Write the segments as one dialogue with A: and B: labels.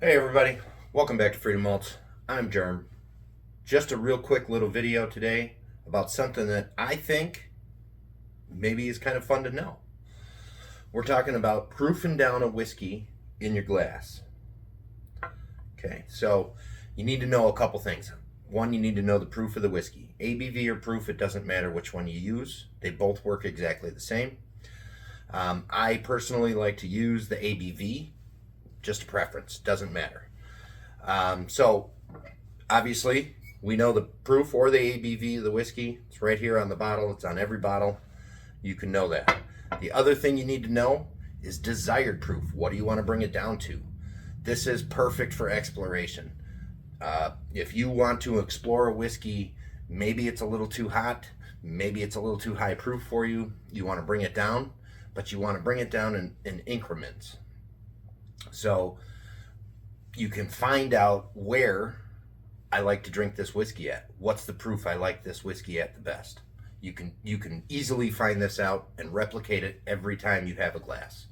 A: Hey everybody, welcome back to Freedom Malts. I'm Germ. Just a real quick little video today about something that I think maybe is kind of fun to know. We're talking about proofing down a whiskey in your glass. Okay, so you need to know a couple things. One, you need to know the proof of the whiskey. ABV or proof, it doesn't matter which one you use. They both work exactly the same. I personally like to use the ABV, just a preference, doesn't matter. So obviously, we know the proof or the ABV of the whiskey. It's right here on the bottle. It's on every bottle. You can know that. The other thing you need to know is desired proof. What do you want to bring it down to? This is perfect for exploration. If you want to explore a whiskey, maybe it's a little too hot, maybe it's a little too high proof for you. You want to bring it down, but you want to bring it down in increments. So you can find out where I like to drink this whiskey at. What's the proof I like this whiskey at the best? You can easily find this out and replicate it every time you have a glass,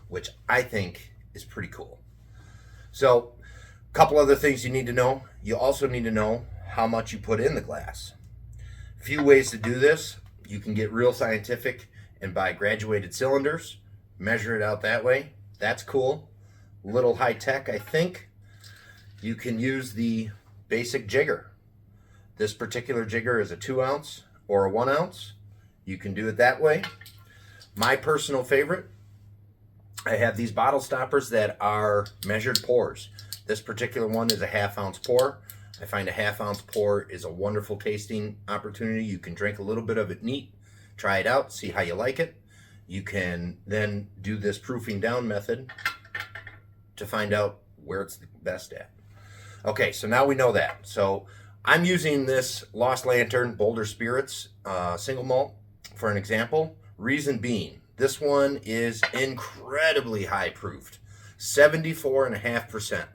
A: which I think is pretty cool. So, a couple other things you need to know. You also need to know how much you put in the glass. A few ways to do this. You can get real scientific and buy graduated cylinders, measure it out that way. That's cool. A little high tech, I think. You can use the basic jigger. This particular jigger is a 2 ounce or a 1 ounce. You can do it that way. My personal favorite, I have these bottle stoppers that are measured pours. This particular one is a 1/2 ounce pour. I find a 1/2 ounce pour is a wonderful tasting opportunity. You can drink a little bit of it neat, try it out, see how you like it. You can then do this proofing down method to find out where it's the best at. Okay, so now we know that. So I'm using this Lost Lantern Boulder Spirits single malt for an example. Reason being, this one is incredibly high proofed, 74.5%,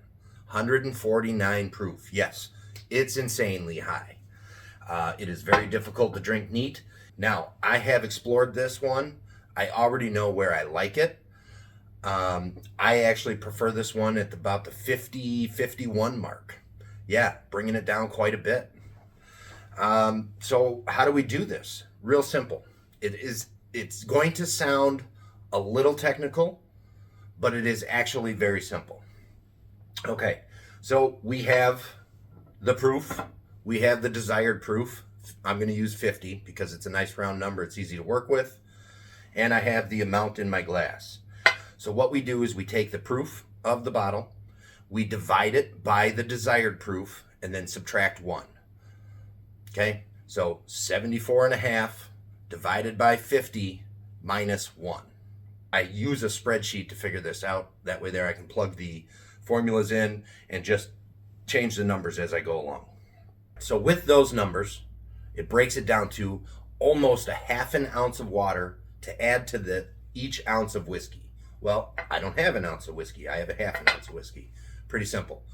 A: 149 proof. Yes, it's insanely high. It is very difficult to drink neat. Now, I have explored this one. I already know where I like it. I actually prefer this one at about the 50, 51 mark. Yeah, bringing it down quite a bit. So how do we do this? Real simple. It's going to sound a little technical, but it is actually very simple. Okay, so we have the proof. We have the desired proof. I'm going to use 50 because it's a nice round number. It's easy to work with. And I have the amount in my glass. So what we do is we take the proof of the bottle, we divide it by the desired proof, and then subtract 1. Okay, so 74.5 divided by 50 minus 1. I use a spreadsheet to figure this out. That way there I can plug the formulas in and just change the numbers as I go along. So with those numbers, it breaks it down to almost a 1/2 ounce of water to add to each ounce of whiskey. Well, I don't have an ounce of whiskey. I have a 1/2 ounce of whiskey. Pretty simple.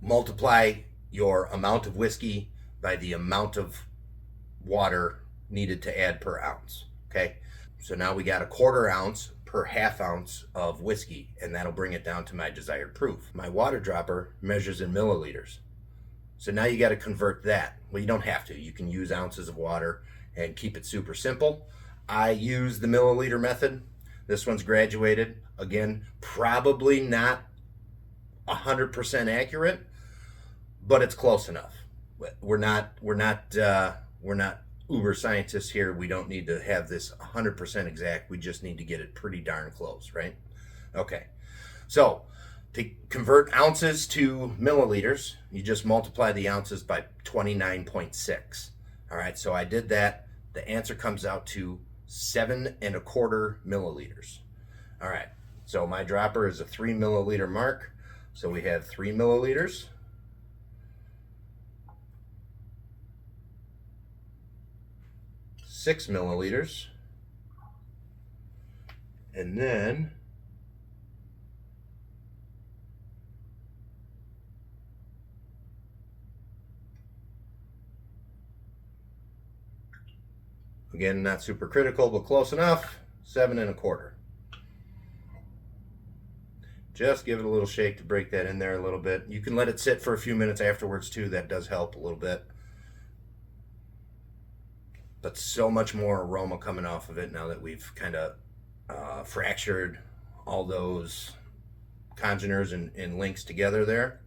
A: Multiply your amount of whiskey by the amount of water needed to add per ounce. Okay? So now we got a 1/4 ounce per 1/2 ounce of whiskey, and that'll bring it down to my desired proof. My water dropper measures in milliliters. So now you got to convert that. Well, you don't have to. You can use ounces of water and keep it super simple. I use the milliliter method. This one's graduated. Again, probably not 100% accurate, but it's close enough. We're not uber scientists here. We don't need to have this 100% exact. We just need to get it pretty darn close, right? Okay. So to convert ounces to milliliters, you just multiply the ounces by 29.6. All right. So I did that. The answer comes out to 7.25 milliliters. All right, so my dropper is a 3 milliliter mark. So we have 3 milliliters. 6 milliliters. And then again, not super critical, but close enough, 7.25. Just give it a little shake to break that in there a little bit. You can let it sit for a few minutes afterwards too. That does help a little bit. But so much more aroma coming off of it now that we've kind of fractured all those congeners and links together there.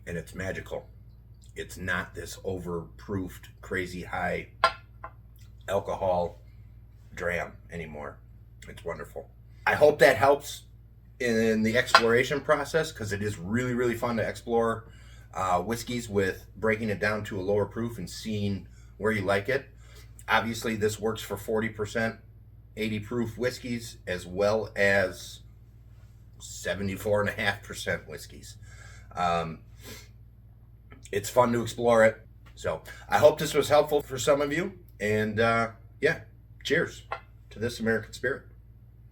A: And it's magical. It's not this overproofed, crazy high alcohol dram anymore. It's wonderful. I hope that helps in the exploration process, because it is really, really fun to explore whiskeys with breaking it down to a lower proof and seeing where you like it. Obviously, this works for 40%, 80 proof whiskeys, as well as 74.5% whiskeys. It's fun to explore it. So I hope this was helpful for some of you. And yeah, cheers to this American spirit.